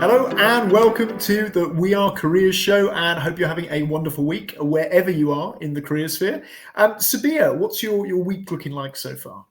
Hello and welcome to the We Are Careers show, and I hope you're having a wonderful week wherever you are in the career sphere. Sabiha, what's your week looking like so far?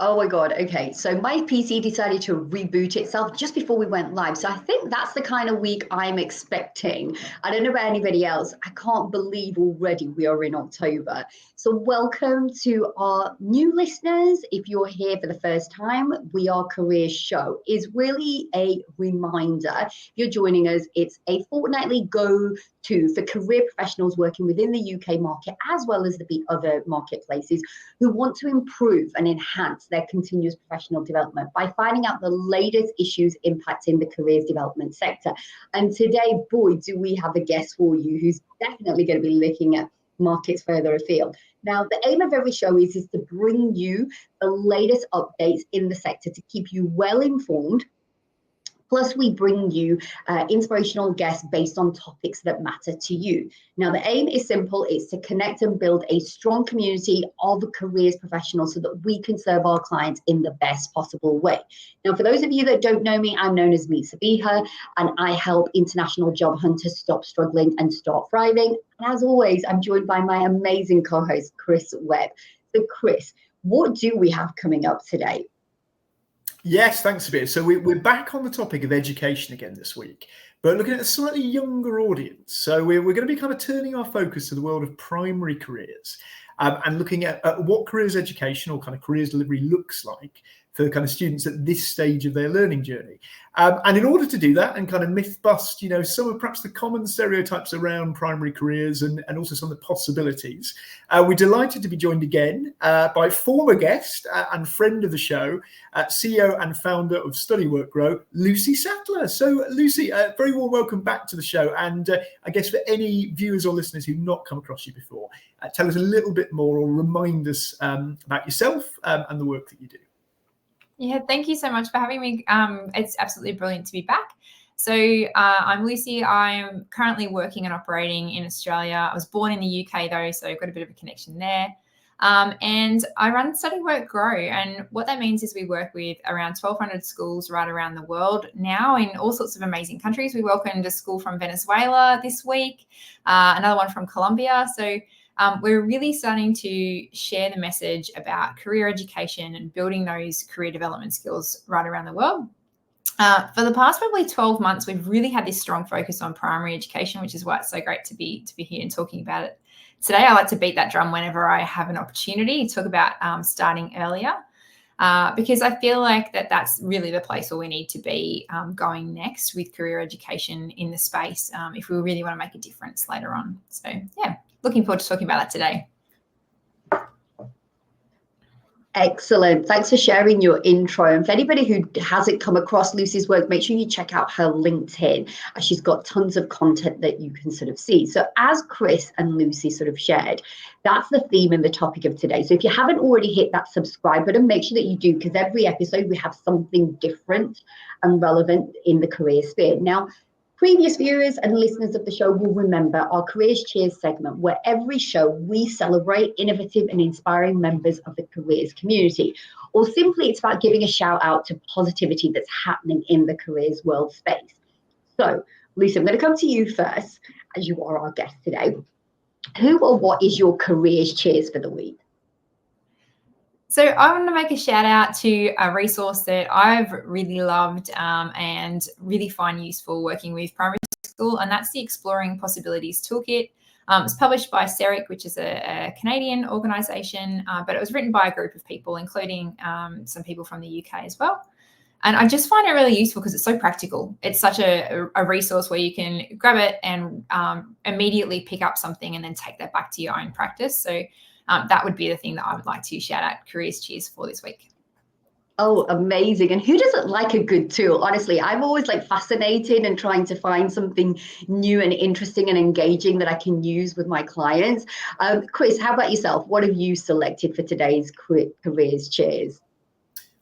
Oh my God. Okay. So my PC decided to reboot itself just before we went live. So I think that's the kind of week I'm expecting. I don't know about anybody else. I can't believe already we are in October. So welcome to our new listeners. If you're here for the first time, We Are Careers show is really a reminder. If you're joining us, it's a fortnightly go-to for career professionals working within the UK market, as well as the other marketplaces who want to improve and enhance their continuous professional development by finding out the latest issues impacting the careers development sector. And today, boy, do we have a guest for you who's definitely going to be looking at markets further afield. Now, the aim of every show is to bring you the latest updates in the sector to keep you well informed. Plus, we bring you inspirational guests based on topics that matter to you. Now, the aim is simple. It's to connect and build a strong community of careers professionals so that we can serve our clients in the best possible way. Now, for those of you that don't know me, I'm known as Lucy Sattler, and I help international job hunters stop struggling and start thriving. And as always, I'm joined by my amazing co-host, Chris Webb. So, Chris, what do we have coming up today? Yes, thanks, Sabiha. So we're back on the topic of education again this week, but looking at a slightly younger audience. So we're going to be kind of turning our focus to the world of primary careers and looking at what careers education or kind of careers delivery looks like for kind of students at this stage of their learning journey. And in order to do that and kind of myth bust, some of perhaps the common stereotypes around primary careers and also some of the possibilities, we're delighted to be joined again by former guest and friend of the show, CEO and founder of StudyWork Grow, Lucy Sattler. So Lucy, very warm welcome back to the show. And I guess for any viewers or listeners who've not come across you before, tell us a little bit more or remind us about yourself and the work that you do. Yeah, thank you so much for having me. It's absolutely brilliant to be back. So I'm Lucy. I'm currently working and operating in Australia. I was born in the UK though, so I've got a bit of a connection there. And I run StudyWork Grow. And what that means is we work with around 1,200 schools right around the world now in all sorts of amazing countries. We welcomed a school from Venezuela this week, another one from Colombia. So we're really starting to share the message about career education and building those career development skills right around the world. For the past probably 12 months, we've really had this strong focus on primary education, which is why it's so great to be here and talking about it today. I like to beat that drum whenever I have an opportunity to talk about starting earlier, because I feel like that's really the place where we need to be going next with career education in the space if we really want to make a difference later on. So, yeah. Looking forward to talking about that today. Excellent. Thanks for sharing your intro. And for anybody who hasn't come across Lucy's work, make sure you check out her LinkedIn. She's got tons of content that you can sort of see. So as Chris and Lucy sort of shared, that's the theme and the topic of today. So if you haven't already hit that subscribe button, make sure that you do, because every episode we have something different and relevant in the career sphere. Now, previous viewers and listeners of the show will remember our Careers Cheers segment, where every show we celebrate innovative and inspiring members of the careers community. Or simply, it's about giving a shout out to positivity that's happening in the careers world space. So, Lucy, I'm going to come to you first, as you are our guest today. Who or what is your Careers Cheers for the week? So I want to make a shout out to a resource that I've really loved and really find useful working with primary school, and that's the Exploring Possibilities Toolkit. It's published by CERIC, which is a Canadian organisation, but it was written by a group of people, including some people from the UK as well. And I just find it really useful because it's so practical. It's such a resource where you can grab it and immediately pick up something and then take that back to your own practice. So that would be the thing that I would like to shout out Careers Cheers for this week. Oh, amazing. And who doesn't like a good tool? Honestly, I'm always fascinated and trying to find something new and interesting and engaging that I can use with my clients. Chris, how about yourself? What have you selected for today's Careers Cheers?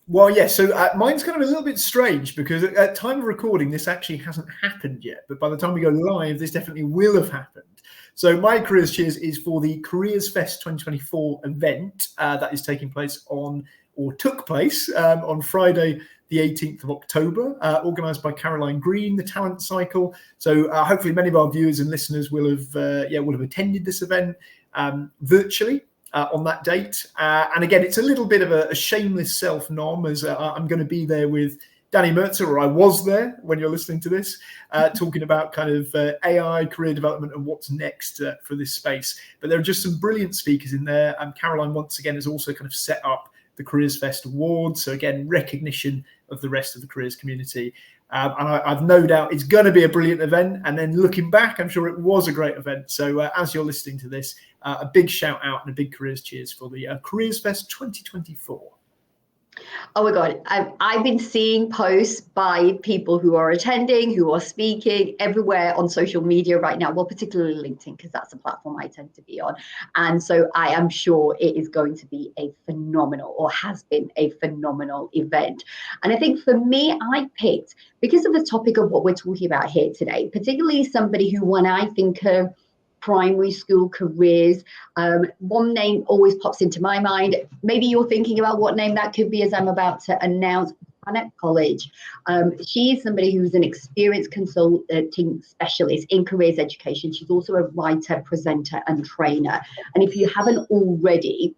Well, yeah, so mine's kind of a little bit strange because at time of recording, this actually hasn't happened yet. But by the time we go live, this definitely will have happened. So my Careers Cheers is for the Careers Fest 2024 event that is taking place took place on Friday, the 18th of October, organised by Caroline Green, the Talent Cycle. So hopefully many of our viewers and listeners will have attended this event virtually on that date. And again, it's a little bit of a shameless self-nom, as I'm going to be there with Danny Mertzer, or I was there when you're listening to this, talking about kind of AI, career development, and what's next for this space. But there are just some brilliant speakers in there. And Caroline, once again, has also kind of set up the Careers Fest Awards. So again, recognition of the rest of the careers community. And I've no doubt it's going to be a brilliant event. And then looking back, I'm sure it was a great event. So as you're listening to this, a big shout out and a big careers cheers for the Careers Fest 2024. Oh my God, I've been seeing posts by people who are attending, who are speaking everywhere on social media right now, well, particularly LinkedIn, because that's a platform I tend to be on. And so I am sure it is going to be a phenomenal, or has been a phenomenal event. And I think for me, I picked, because of the topic of what we're talking about here today, particularly somebody who, when I think of primary school careers, one name always pops into my mind. Maybe you're thinking about what name that could be, as I'm about to announce. Annette College. She is somebody who's an experienced consulting specialist in careers education. She's also a writer, presenter, and trainer. And if you haven't already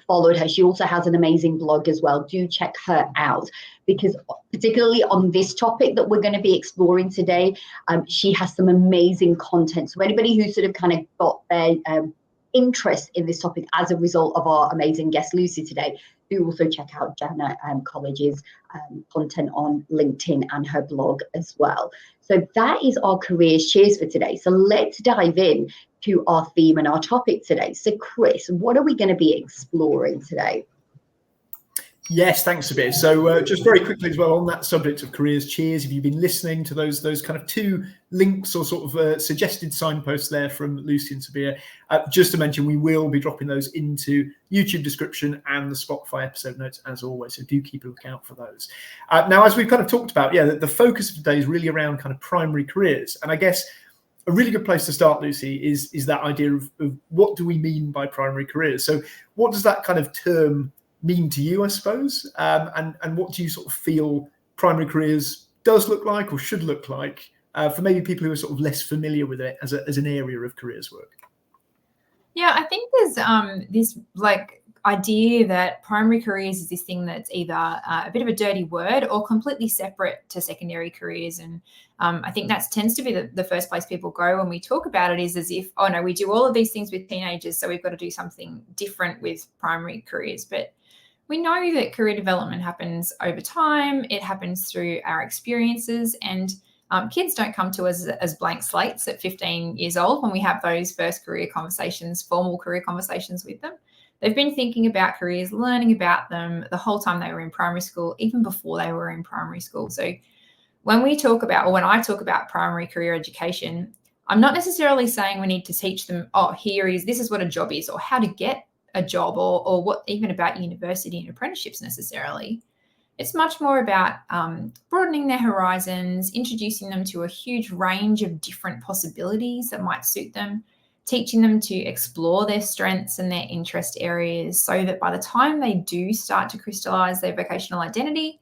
followed her, she also has an amazing blog as well. Do check her out, because particularly on this topic that we're going to be exploring today, she has some amazing content. So anybody who sort of kind of got their interest in this topic as a result of our amazing guest Lucy today, do also check out Janet College's content on LinkedIn and her blog as well. So that is our careers cheers for today. So let's dive in to our theme and our topic today. So Chris, what are we going to be exploring today? Yes, thanks, Sabiha. So just very quickly as well on that subject of careers cheers, if you've been listening to those kind of two links or sort of suggested signposts there from Lucy and Sabiha, just to mention, we will be dropping those into YouTube description and the Spotify episode notes as always. So do keep a lookout for those. Now, as we've kind of talked about, the focus of today is really around kind of primary careers. And I guess a really good place to start, Lucy, is that idea of what do we mean by primary careers? So what does that kind of term mean to you, I suppose? And what do you sort of feel primary careers does look like or should look like for maybe people who are sort of less familiar with it as an area of careers work? Yeah, I think there's this idea that primary careers is this thing that's either a bit of a dirty word or completely separate to secondary careers. And I think that tends to be the first place people go when we talk about it, is as if, oh no, we do all of these things with teenagers, so we've got to do something different with primary careers. But we know that career development happens over time. It happens through our experiences, and kids don't come to us as blank slates at 15 years old when we have those first career conversations, formal career conversations with them. They've been thinking about careers, learning about them the whole time they were in primary school, even before they were in primary school. So when we talk about, or when I talk about primary career education, I'm not necessarily saying we need to teach them, this is what a job is, or how to get a job, or what even about university and apprenticeships necessarily. It's much more about broadening their horizons, introducing them to a huge range of different possibilities that might suit them, teaching them to explore their strengths and their interest areas, so that by the time they do start to crystallize their vocational identity,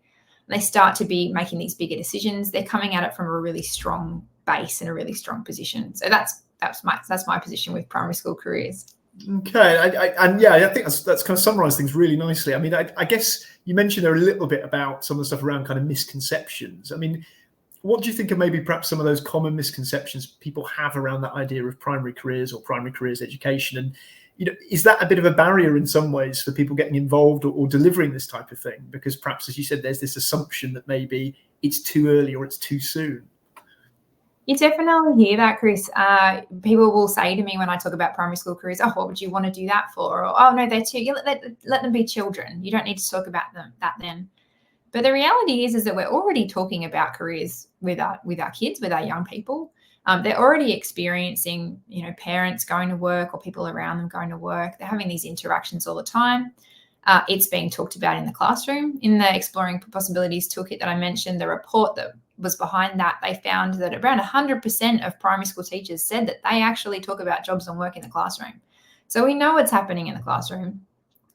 they start to be making these bigger decisions, they're coming at it from a really strong base and a really strong position. So that's my position with primary school careers. Okay, I think that's kind of summarised things really nicely. I mean, I guess you mentioned there a little bit about some of the stuff around kind of misconceptions. I mean, what do you think are maybe perhaps some of those common misconceptions people have around that idea of primary careers or primary careers education? And is that a bit of a barrier in some ways for people getting involved or delivering this type of thing? Because perhaps, as you said, there's this assumption that maybe it's too early or it's too soon. You definitely hear that, Chris. People will say to me when I talk about primary school careers, oh, what would you want to do that for? Or, oh, no, they're too, let them be children. You don't need to talk about that then. But the reality is that we're already talking about careers with our kids, with our young people. They're already experiencing, parents going to work or people around them going to work. They're having these interactions all the time. It's being talked about in the classroom. In the Exploring Possibilities toolkit that I mentioned, the report that was behind that, they found that around 100% of primary school teachers said that they actually talk about jobs and work in the classroom. So we know what's happening in the classroom.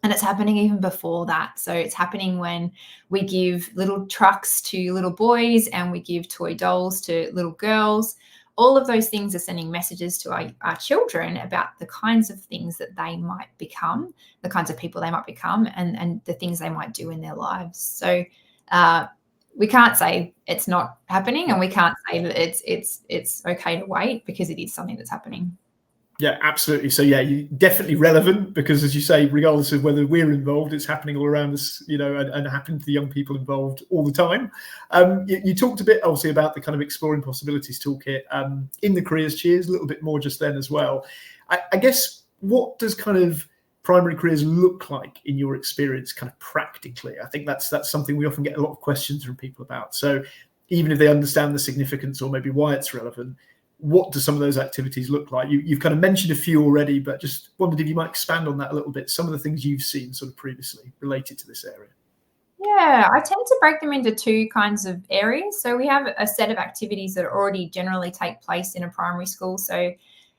And it's happening even before that. So it's happening when we give little trucks to little boys and we give toy dolls to little girls. All of those things are sending messages to our children about the kinds of things that they might become, the kinds of people they might become, and the things they might do in their lives. So we can't say it's not happening, and we can't say that it's okay to wait, because it is something that's happening. Yeah, absolutely. So yeah, you definitely relevant, because as you say, regardless of whether we're involved, it's happening all around us, and happening to the young people involved all the time. You talked a bit obviously about the kind of exploring possibilities toolkit in the careers cheers, a little bit more just then as well. I guess, what does kind of primary careers look like in your experience, kind of practically? I think that's something we often get a lot of questions from people about. So even if they understand the significance or maybe why it's relevant, what do some of those activities look like? You've kind of mentioned a few already, but just wondered if you might expand on that a little bit. Some of the things you've seen sort of previously related to this area. Yeah, I tend to break them into two kinds of areas. So we have a set of activities that already generally take place in a primary school. So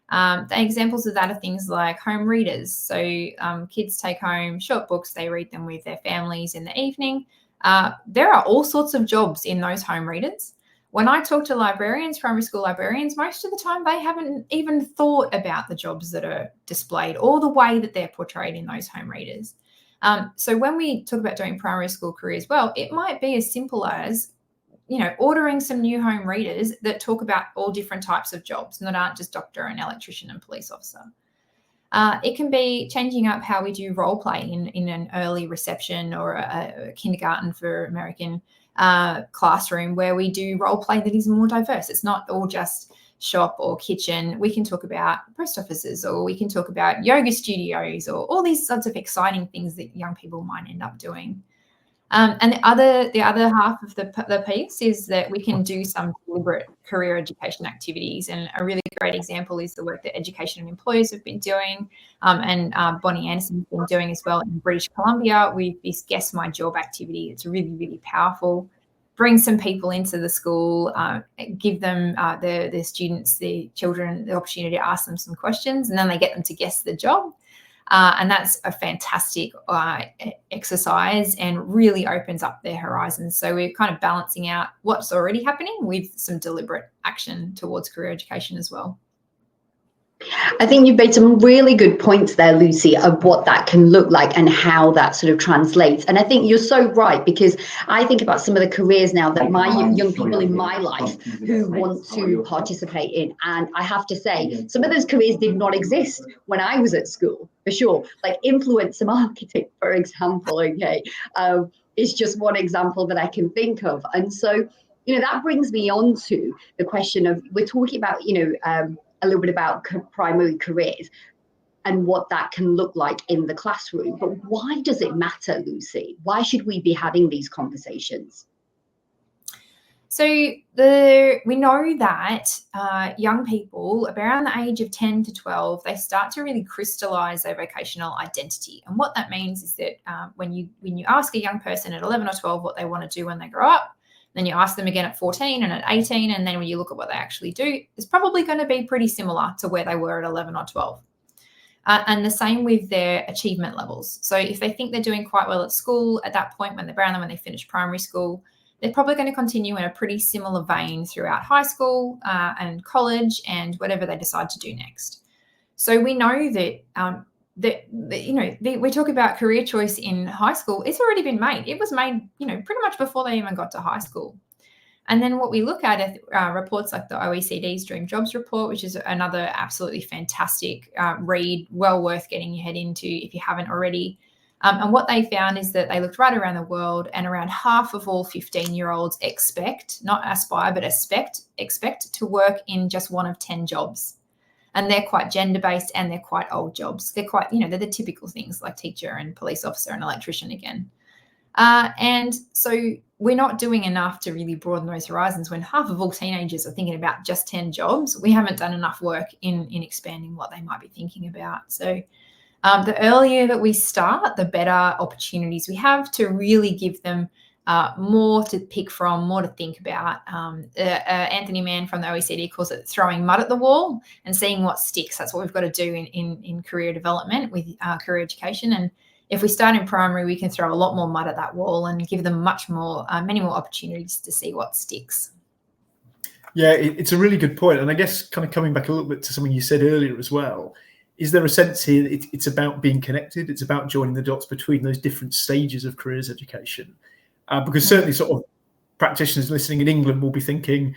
the examples of that are things like home readers. So kids take home short books, they read them with their families in the evening. There are all sorts of jobs in those home readers. When I talk to librarians, primary school librarians, most of the time they haven't even thought about the jobs that are displayed or the way that they're portrayed in those home readers. So when we talk about doing primary school careers, well, it might be as simple as, ordering some new home readers that talk about all different types of jobs and that aren't just doctor and electrician and police officer. It can be changing up how we do role play in an early reception or a kindergarten for American classroom, where we do role play that is more diverse. It's not all just shop or kitchen. We can talk about post offices, or we can talk about yoga studios, or all these sorts of exciting things that young people might end up doing. And the other half of the piece is that we can do some deliberate career education activities. And a really great example is the work that Education and Employers have been doing, and Bonnie Anderson has been doing as well in British Columbia with this Guess My Job activity. It's really, really powerful. Bring some people into the school, give them the students, the children, the opportunity to ask them some questions, and then they get them to guess the job. And that's a fantastic exercise and really opens up their horizons. So we're kind of balancing out what's already happening with some deliberate action towards career education as well. I think you've made some really good points there, Lucy, of what that can look like and how that sort of translates. And I think you're so right, because I think about some of the careers now that my young people in my life who want to participate in. And I have to say, some of those careers did not exist when I was at school, for sure. Like influencer marketing, for example, okay, is just one example that I can think of. And so, that brings me on to the question of, we're talking about, a little bit about primary careers and what that can look like in the classroom. But why does it matter, Lucy? Why should we be having these conversations? So we know that young people around the age of 10 to 12, they start to really crystallize their vocational identity. And what that means is that when you ask a young person at 11 or 12 what they want to do when they grow up, then you ask them again at 14 and at 18, and then when you look at what they actually do, it's probably going to be pretty similar to where they were at 11 or 12. And the same with their achievement levels. So if they think they're doing quite well at school at that point when they're around them, when they finish primary school, they're probably going to continue in a pretty similar vein throughout high school and college and whatever they decide to do next. So we know that we talk about career choice in high school. It's already been made. It was made, pretty much before they even got to high school. And then what we look at reports like the OECD's Dream Jobs report, which is another absolutely fantastic read, well worth getting your head into if you haven't already. And what they found is that they looked right around the world, and around half of all 15-year-olds expect, not aspire, but expect to work in just one of 10 jobs. And they're quite gender-based and they're quite old jobs. They're quite, they're the typical things like teacher and police officer and electrician again. And so we're not doing enough to really broaden those horizons. When half of all teenagers are thinking about just 10 jobs, we haven't done enough work in expanding what they might be thinking about. So the earlier that we start, the better opportunities we have to really give them more to pick from, more to think about. Anthony Mann from the OECD calls it throwing mud at the wall and seeing what sticks. That's what we've got to do in career development with career education. And if we start in primary, we can throw a lot more mud at that wall and give them many more opportunities to see what sticks. Yeah, it's a really good point. And I guess kind of coming back a little bit to something you said earlier as well, is there a sense here it's about being connected? It's about joining the dots between those different stages of careers education. Because certainly sort of practitioners listening in England will be thinking,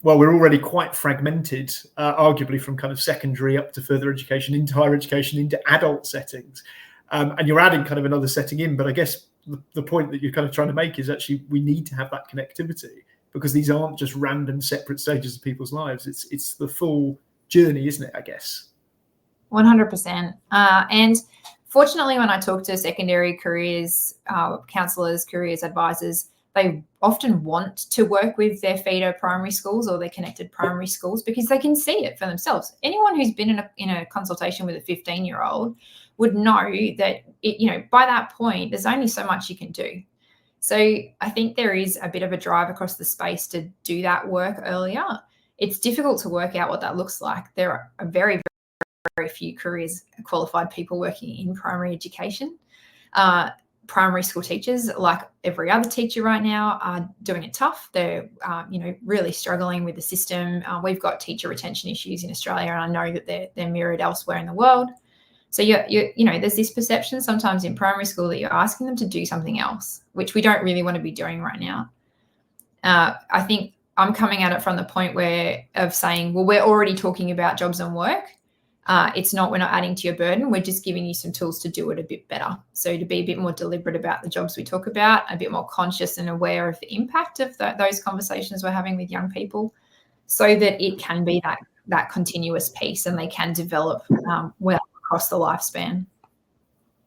well, we're already quite fragmented, arguably from kind of secondary up to further education, into higher education, into adult settings. And you're adding kind of another setting in. But I guess the point that you're kind of trying to make is actually we need to have that connectivity, because these aren't just random separate stages of people's lives. It's the full journey, isn't it, I guess? 100%. And fortunately, when I talk to secondary careers counsellors, careers advisors, they often want to work with their feeder primary schools or their connected primary schools because they can see it for themselves. Anyone who's been in a consultation with a 15-year-old would know that, by that point, there's only so much you can do. So I think there is a bit of a drive across the space to do that work earlier. It's difficult to work out what that looks like. There are very, very few careers qualified people working in primary education. Primary school teachers, like every other teacher right now, are doing it tough. They're, really struggling with the system. We've got teacher retention issues in Australia, and I know that they're mirrored elsewhere in the world. So there's this perception sometimes in primary school that you're asking them to do something else, which we don't really want to be doing right now. I think I'm coming at it from the point of saying, well, we're already talking about jobs and work. We're not adding to your burden. We're just giving you some tools to do it a bit better. So to be a bit more deliberate about the jobs we talk about, a bit more conscious and aware of the impact of those conversations we're having with young people, so that it can be that continuous piece and they can develop well across the lifespan.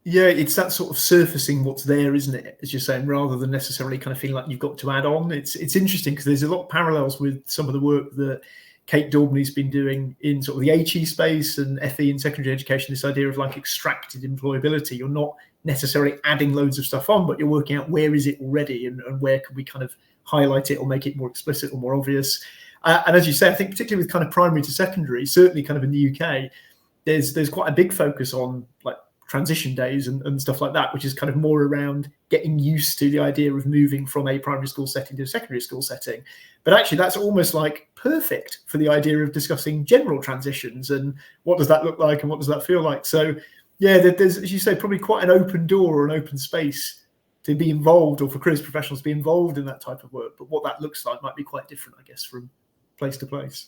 Yeah, it's that sort of surfacing what's there, isn't it? As you're saying, rather than necessarily kind of feeling like you've got to add on. It's interesting because there's a lot of parallels with some of the work that Kate Daubney's been doing in sort of the HE space and FE in secondary education, this idea of like extracted employability. You're not necessarily adding loads of stuff on, but you're working out where is it already and where can we kind of highlight it or make it more explicit or more obvious. And as you say, I think particularly with kind of primary to secondary, certainly kind of in the UK, there's quite a big focus on like transition days and stuff like that, which is kind of more around getting used to the idea of moving from a primary school setting to a secondary school setting. But actually, that's almost like perfect for the idea of discussing general transitions and what does that look like and what does that feel like. So, yeah, there's, as you say, probably quite an open door or an open space to be involved, or for careers professionals to be involved in that type of work. But what that looks like might be quite different, I guess, from place to place.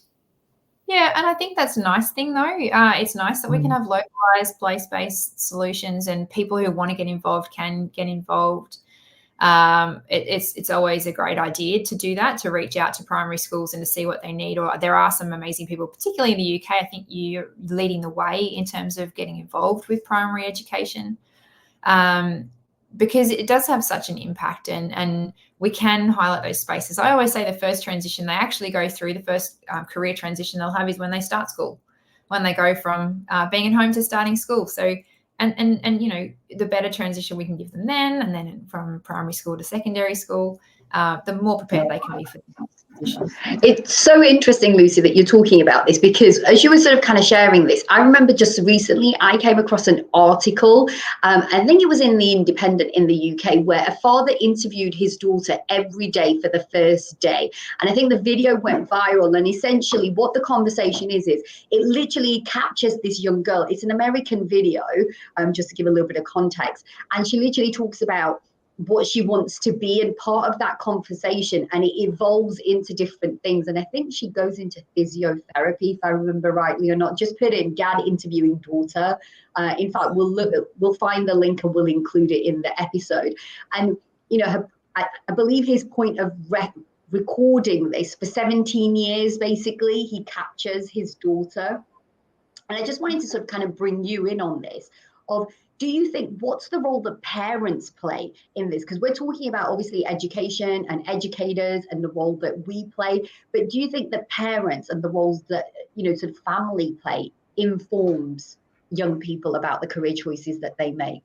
Yeah, and I think that's a nice thing, though. It's nice that we can have localized, place-based solutions, and people who want to get involved can get involved. It's always a great idea to do that, to reach out to primary schools and to see what they need. Or there are some amazing people, particularly in the UK. I think you're leading the way in terms of getting involved with primary education, because it does have such an impact, and we can highlight those spaces. I always say the first transition they actually go through, the first career transition they'll have is when they start school, when they go from being at home to starting school. So, and the better transition we can give them then, and then from primary school to secondary school, the more prepared they can be for the transition. It's so interesting, Lucy, that you're talking about this, because as you were sort of kind of sharing this, I remember just recently I came across an article, I think it was in the Independent in the UK, where a father interviewed his daughter every day for the first day. And I think the video went viral, and essentially what the conversation is it literally captures this young girl. It's an American video, just to give a little bit of context. And she literally talks about what she wants to be, and part of that conversation, and it evolves into different things. And I think she goes into physiotherapy, if I remember rightly or not. Just put in Gad interviewing daughter. In fact, we'll find the link and we'll include it in the episode. And I believe his point of recording this for 17 years, basically, he captures his daughter. And I just wanted to sort of kind of bring you in on this of, do you think, what's the role that parents play in this? Because we're talking about obviously education and educators and the role that we play, but do you think that parents and the roles that, sort of family play informs young people about the career choices that they make?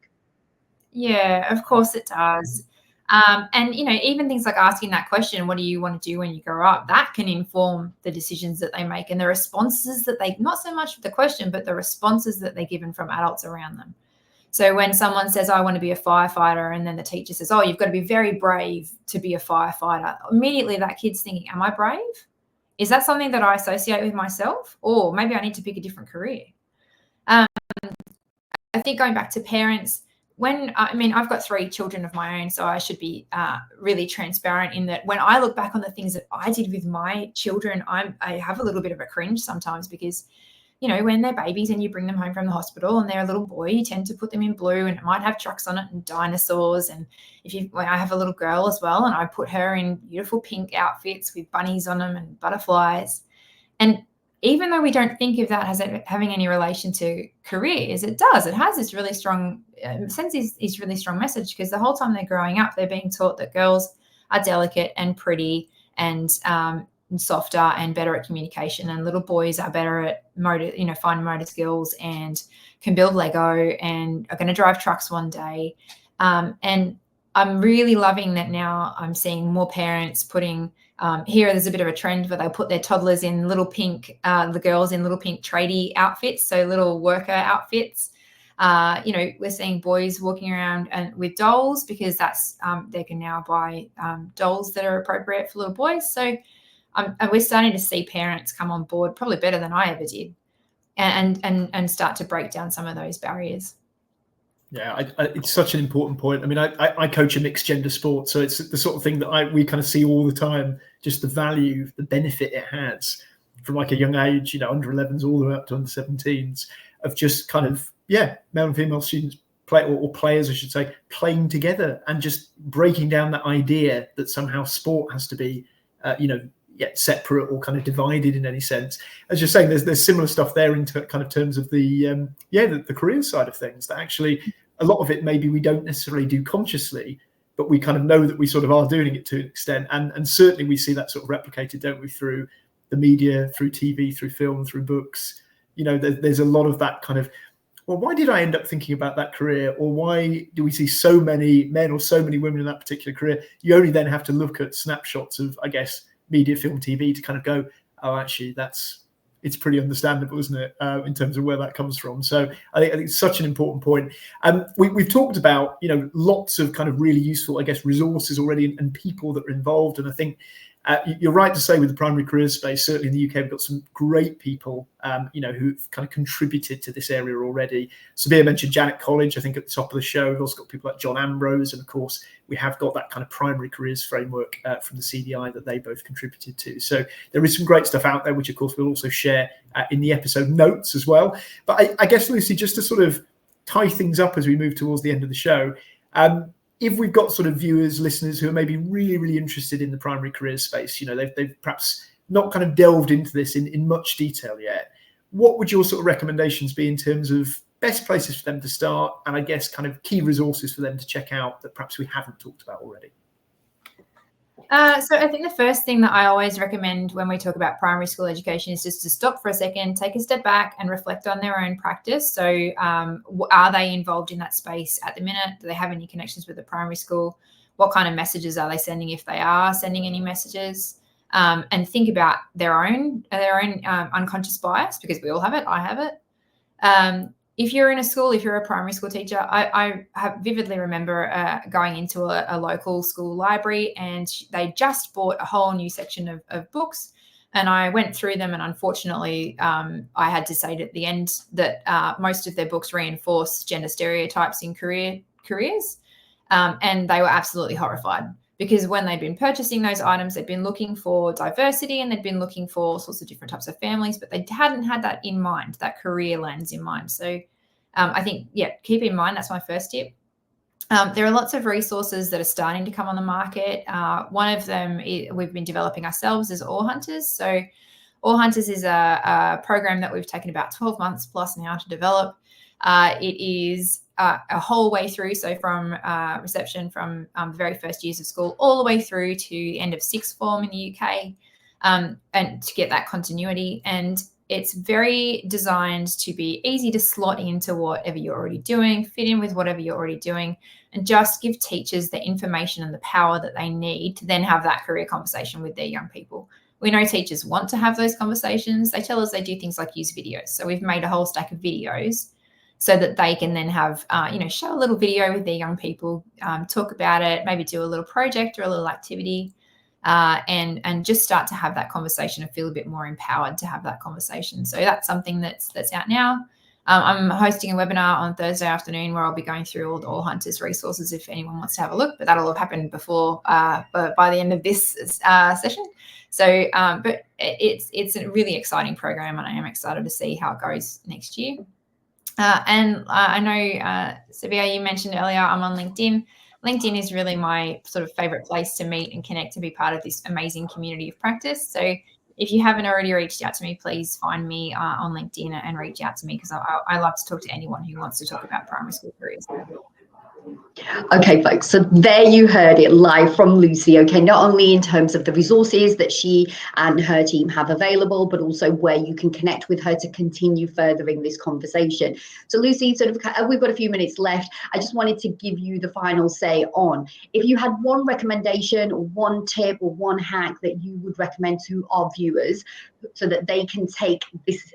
Yeah, of course it does. And, even things like asking that question, what do you want to do when you grow up? That can inform the decisions that they make and the responses that not so much the question, but the responses that they're given from adults around them. So when someone says, I want to be a firefighter, and then the teacher says, oh, you've got to be very brave to be a firefighter, immediately that kid's thinking, am I brave? Is that something that I associate with myself? Or maybe I need to pick a different career. I think going back to parents, I've got 3 children of my own, so I should be really transparent in that when I look back on the things that I did with my children, I have a little bit of a cringe sometimes because, you know, when they're babies and you bring them home from the hospital and they're a little boy, you tend to put them in blue and it might have trucks on it and dinosaurs. And I have a little girl as well, and I put her in beautiful pink outfits with bunnies on them and butterflies. And even though we don't think of that as having any relation to careers, it does. It has this really strong really strong message, because the whole time they're growing up, they're being taught that girls are delicate and pretty and softer and better at communication, and little boys are better at fine motor skills and can build Lego and are going to drive trucks one day. And I'm really loving that now. I'm seeing more parents putting there's a bit of a trend where they'll put their toddlers in little pink, the girls in little pink tradie outfits, so little worker outfits. We're seeing boys walking around and with dolls, because that's they can now buy dolls that are appropriate for little boys. So we're starting to see parents come on board, probably better than I ever did, and start to break down some of those barriers. Yeah, it's such an important point. I mean, I coach a mixed gender sport, so it's the sort of thing that we kind of see all the time, just the value, the benefit it has from like a young age, under 11s all the way up to under 17s, of just kind of, male and female students or players, I should say, playing together and just breaking down that idea that somehow sport has to be, separate or kind of divided in any sense. As you're saying, there's similar stuff there in kind of terms of the career side of things, that actually a lot of it maybe we don't necessarily do consciously, but we kind of know that we sort of are doing it to an extent. And certainly we see that sort of replicated, don't we, through the media, through TV, through film, through books. There's a lot of that kind of, well, why did I end up thinking about that career? Or why do we see so many men or so many women in that particular career? You only then have to look at snapshots of, I guess, media, film, TV to kind of go, oh, actually, it's pretty understandable, isn't it, in terms of where that comes from? So I think it's such an important point. We've talked about, lots of kind of really useful, I guess, resources already and people that are involved. And I think you're right to say with the primary careers space, certainly in the UK, we've got some great people, who've kind of contributed to this area already. Sabiha mentioned Janet College, I think, at the top of the show. We've also got people like John Ambrose. And of course, we have got that kind of primary careers framework from the CDI that they both contributed to. So there is some great stuff out there, which of course we'll also share in the episode notes as well. But I guess, Lucy, just to sort of tie things up as we move towards the end of the show, if we've got sort of viewers, listeners who are maybe really, really interested in the primary careers space, they've perhaps not kind of delved into this in much detail yet, what would your sort of recommendations be in terms of best places for them to start, and I guess kind of key resources for them to check out that perhaps we haven't talked about already? So I think the first thing that I always recommend when we talk about primary school education is just to stop for a second, take a step back and reflect on their own practice. So are they involved in that space at the minute? Do they have any connections with the primary school? What kind of messages are they sending, if they are sending any messages? And think about their own unconscious bias, because we all have it. I have it. If you're in a school, if you're a primary school teacher, I vividly remember going into a local school library, and they just bought a whole new section of books. And I went through them, and unfortunately, I had to say at the end that most of their books reinforce gender stereotypes in careers. And they were absolutely horrified, because when they'd been purchasing those items, they'd been looking for diversity and they'd been looking for all sorts of different types of families, but they hadn't had that in mind, that career lens in mind. So I think, keep in mind, that's my first tip. There are lots of resources that are starting to come on the market. One of them we've been developing ourselves is All Hunters. So All Hunters is a program that we've taken about 12 months plus now to develop. It is a whole way through, so from reception from the very first years of school all the way through to the end of sixth form in the UK, and to get that continuity. And it's very designed to be easy to slot into whatever you're already doing, fit in with whatever you're already doing, and just give teachers the information and the power that they need to then have that career conversation with their young people. We know teachers want to have those conversations. They tell us they do things like use videos. So we've made a whole stack of videos so that they can then have, show a little video with their young people, talk about it, maybe do a little project or a little activity, and just start to have that conversation and feel a bit more empowered to have that conversation. So that's something that's out now. I'm hosting a webinar on Thursday afternoon where I'll be going through all the All Hunters resources if anyone wants to have a look, but that'll have happened before by the end of this session. So, but it's a really exciting program, and I am excited to see how it goes next year. And I know, Sabiha, you mentioned earlier, I'm on LinkedIn. LinkedIn is really my sort of favorite place to meet and connect, to be part of this amazing community of practice. So if you haven't already reached out to me, please find me on LinkedIn and reach out to me, because I love to talk to anyone who wants to talk about primary school careers. Okay, folks, so there you heard it live from Lucy. Okay, not only in terms of the resources that she and her team have available, but also where you can connect with her to continue furthering this conversation. So Lucy, we've got a few minutes left. I just wanted to give you the final say on, if you had one recommendation or one tip or one hack that you would recommend to our viewers so that they can take this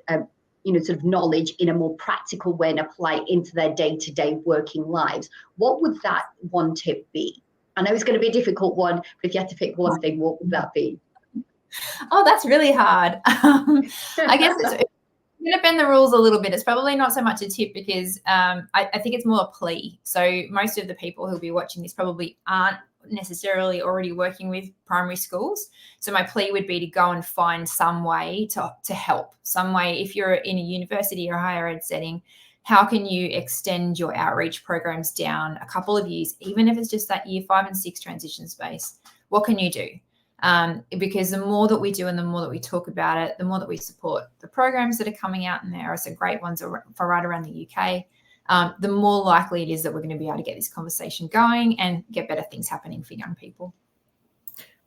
sort of knowledge in a more practical way and apply it into their day-to-day working lives, what would that one tip be? I know it's going to be a difficult one, but if you had to pick one thing, what would that be? Oh, that's really hard. I guess I'm going to bend the rules a little bit. It's probably not so much a tip, because I think it's more a plea. So most of the people who'll be watching this probably aren't necessarily already working with primary schools. So my plea would be to go and find some way to help, some way. If you're in a university or higher ed setting, how can you extend your outreach programs down a couple of years, even if it's just that year 5 and 6 transition space? What can you do? Because the more that we do and the more that we talk about it, the more that we support the programs that are coming out, and there are some great ones for right around the UK, the more likely it is that we're going to be able to get this conversation going and get better things happening for young people.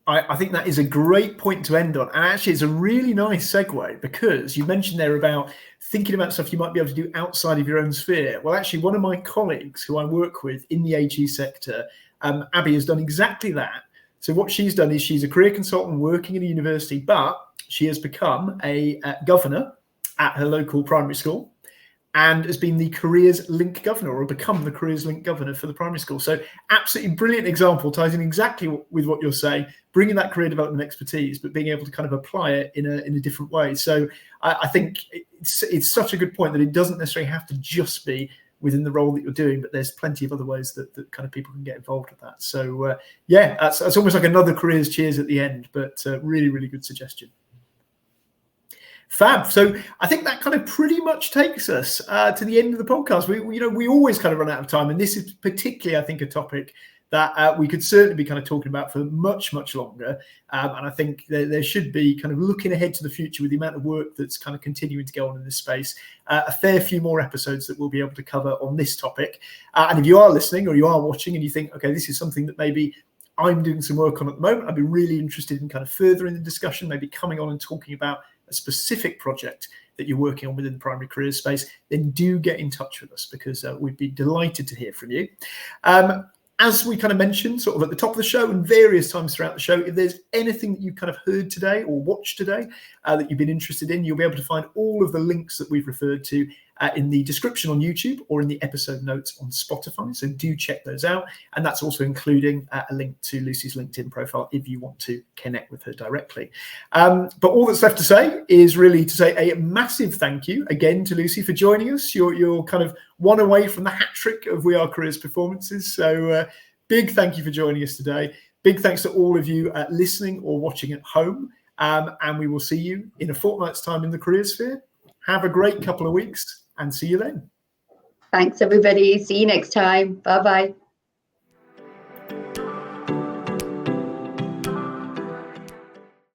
I think that is a great point to end on. And actually, it's a really nice segue, because you mentioned there about thinking about stuff you might be able to do outside of your own sphere. Well, actually, one of my colleagues who I work with in the AG sector, Abby, has done exactly that. So what she's done is she's a career consultant working in a university, but she has become a governor at her local primary school, and has been the Careers Link Governor, or become the Careers Link Governor for the primary school. So absolutely brilliant example, ties in exactly with what you're saying, bringing that career development expertise, but being able to kind of apply it in a different way. So I think it's such a good point that it doesn't necessarily have to just be within the role that you're doing, but there's plenty of other ways that kind of people can get involved with that. So yeah, that's almost like another careers cheers at the end, but really, really good suggestion. Fab. So I think that kind of pretty much takes us to the end of the podcast. We always kind of run out of time, and this is particularly, I think, a topic that we could certainly be kind of talking about for much, much longer. And I think there should be, kind of looking ahead to the future with the amount of work that's kind of continuing to go on in this space, a fair few more episodes that we'll be able to cover on this topic. And if you are listening or you are watching and you think, okay, this is something that maybe I'm doing some work on at the moment, I'd be really interested in kind of furthering the discussion, maybe coming on and talking about a specific project that you're working on within the primary careers space, then do get in touch with us, because we'd be delighted to hear from you. As we kind of mentioned sort of at the top of the show and various times throughout the show, if there's anything that you've kind of heard today or watched today that you've been interested in, you'll be able to find all of the links that we've referred to in the description on YouTube or in the episode notes on Spotify. So do check those out. And that's also including a link to Lucy's LinkedIn profile if you want to connect with her directly. But all that's left to say is really to say a massive thank you again to Lucy for joining us. You're kind of one away from the hat trick of We Are Careers performances. So big thank you for joining us today. Big thanks to all of you listening or watching at home. And we will see you in a fortnight's time in the career sphere. Have a great couple of weeks and see you then. Thanks, everybody. See you next time. Bye-bye.